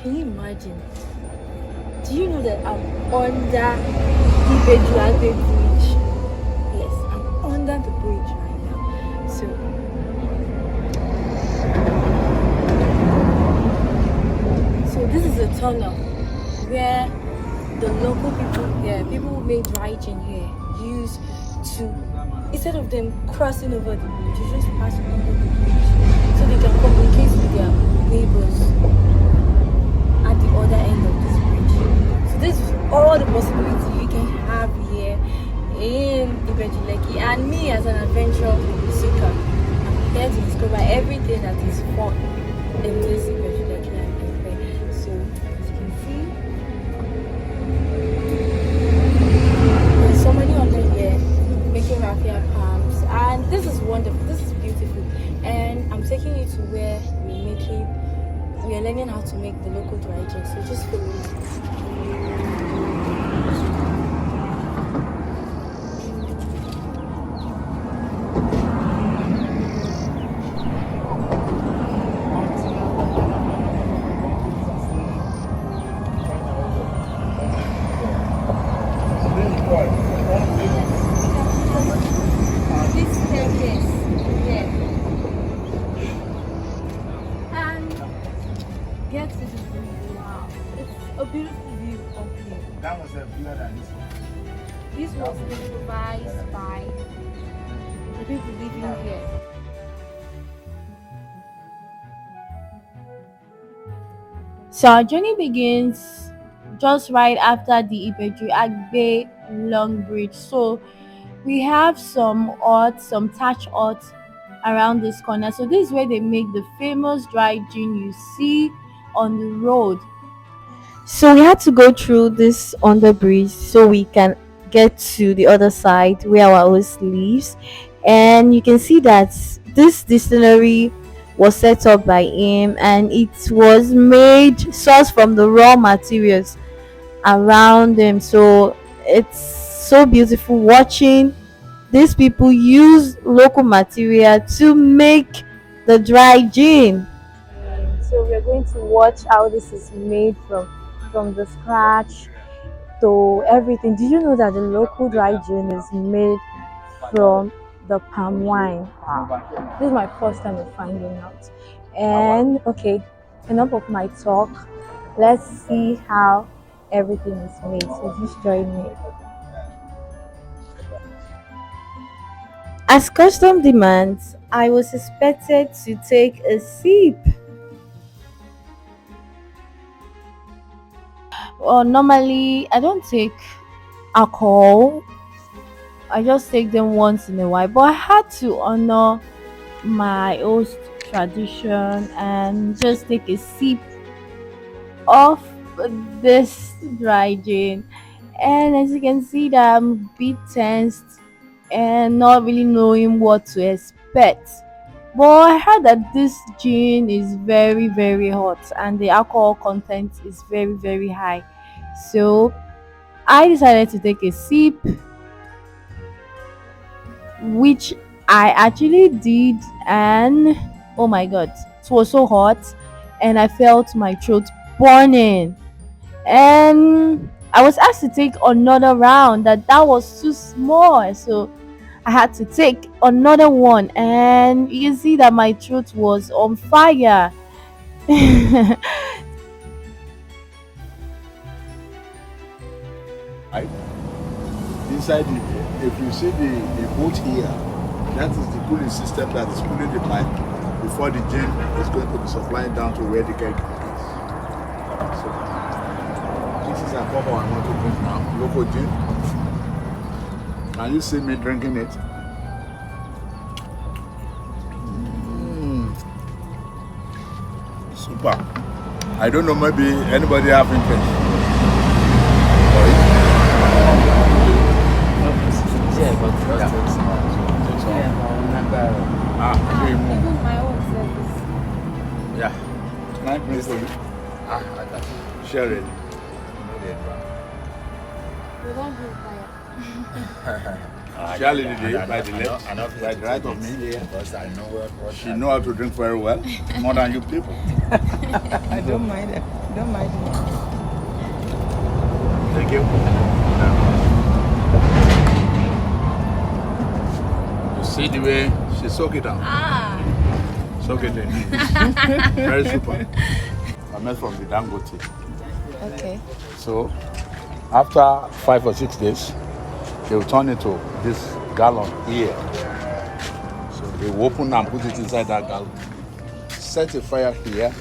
Can you imagine? Do you know that I'm under Ibeju bridge? Yes, I'm under the bridge right now. So this is a tunnel where the local people here, people who made dry gin here, used to, instead of them crossing over the bridge, you just pass under the bridge so they can communicate with their neighbors at the other end of this bridge. So this is all the possibility you can have here in Ibeju Lekki. And me as an adventure seeker, I'm here to discover everything that is fun in this Ibeju Lekki and Epe. So as you can see, there's somebody under here making raffia palms, and this is wonderful, this is beautiful. And I'm taking you to where we are learning how to make the local dry gin. So just follow me. This staircase here, and get to the view. Wow, it's a beautiful view up here. That was a bigger than this one. This was improvised by the people living here. So our journey begins just right after the Ibeju long bridge. So we have some huts, some thatch huts around this corner. So this is where they make the famous dry gin you see on the road. So we had to go through this under bridge so we can get to the other side where our host lives. And you can see that this distillery was set up by him, and it was made sourced from the raw materials around them. So it's so beautiful watching these people use local material to make the dry gin. So we're going to watch how this is made from the scratch to everything. Did you know that the local dry gin is made from the palm wine? Wow. This is my first time of finding out. And okay, enough of my talk. Let's see how everything is made. So just join me. As custom demands, I was expected to take a sip. Well, normally I don't take alcohol. I just take them once in a while, but I had to honor my host tradition and just take a sip of this dry gin. And as you can see that I'm a bit tensed and not really knowing what to expect. But I heard that this gin is very hot and the alcohol content is very high. So I decided to take a sip, which I actually did, and oh my god, it was so hot and I felt my throat burning. And I was asked to take another round, that was too small, so I had to take another one, and you can see that my throat was on fire. Right? Inside, if you see the boat here, that is the cooling system that is cooling the pipe before the gin is going to be supplied down to where the keg is. So, this is a cup I want to drink now, local gin. Can you see me drinking it? Super. I don't know, maybe anybody have interest. Yeah, but just Even my own service. Yeah. Nice place for you. I got you. Share it. We don't do fire. Charlie did by the left, by the right of me here. Because I know what She know how to drink very well, more than you people. I don't mind Don't mind me. Thank you. You see the way she soak it down. Soak it in. Very super. I made from the Dangote. Okay. So after 5 or 6 days, they will turn it to this gallon here. So they will open and put it inside that gallon. Set a fire here.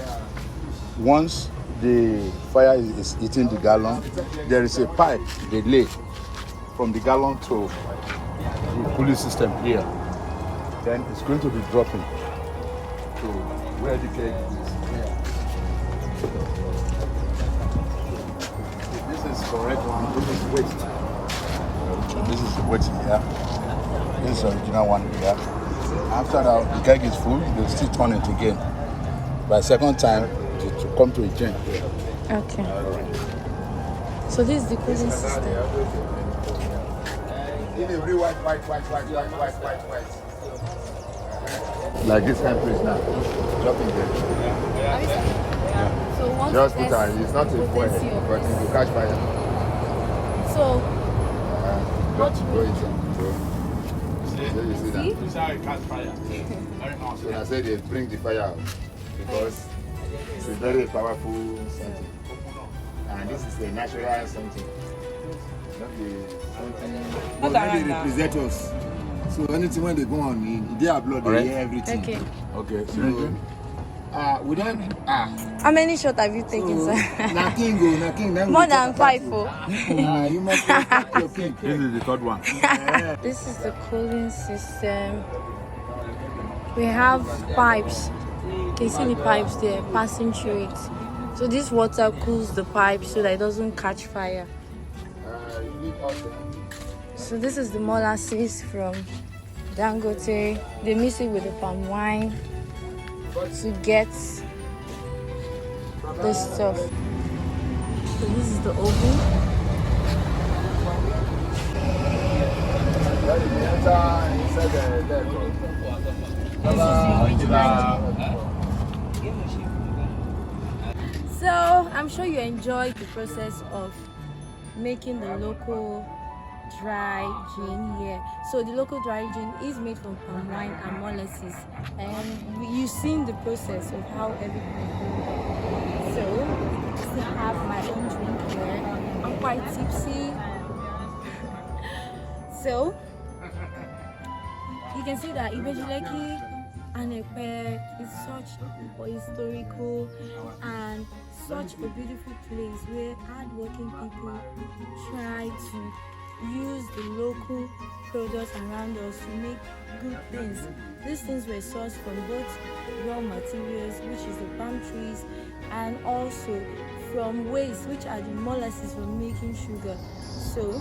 Once the fire is eating the gallon, there is a pipe they lay from the gallon to the cooling system here. Then it's going to be dropping to where the cake is here. This is correct one. This is waste. This is the waste here. This is the original one here. After that, the keg is full, they'll still turn it again. By second time, to come to a chain. Okay. So this is the cooling system. Like this kind of place now. Dropping there. So once Just put on. It's not a foil, but it will catch fire. So Got to go into. So you see that? This is how it catch fire. Very nice. So I said they bring the fire out because it's a very powerful something. And this is a natural something. Not the something. But they represent us. So anything when they go on in their blood, they hear everything. okay. Okay, so We don't. How many shots have you taken, sir? Nothing. More than 5. You must respect your king. this is the third one. This is the cooling system. We have pipes. You can see the pipes there passing through it. So this water cools the pipe so that it doesn't catch fire. So this is the molasses from Dangote. They mix it with the palm wine to get this stuff. So this is the oven. So I'm sure you enjoyed the process of making the local dry gin here. So the local dry gin is made from palm wine and molasses, and you've seen the process of how everything goes. So I still have my own drink here. I'm quite tipsy. So you can see that Ibeju Lekky and Epe is such a historical and such a beautiful place where hardworking people try to use the local products around us to make good things. These things were sourced from both raw materials, which is the palm trees, and also from waste, which are the molasses for making sugar. So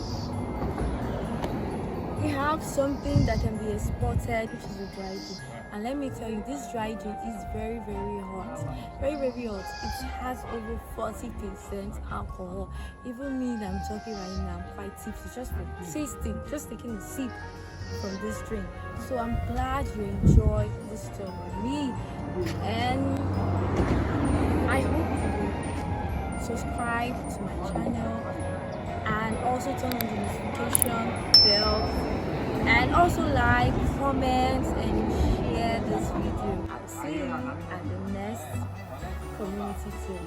we have something that can be exported, which is a dry gin. And let me tell you, this dry gin is very, very hot. Very, very hot. It has over 40% alcohol. Even me that I'm talking right now, I'm quite tipsy just for tasting, just taking a sip from this drink. So I'm glad you enjoy this stuff with me. And I hope you will subscribe to my channel and also turn on the notification bell, and also like, comment, and share this video. I'll see you at the next community tour.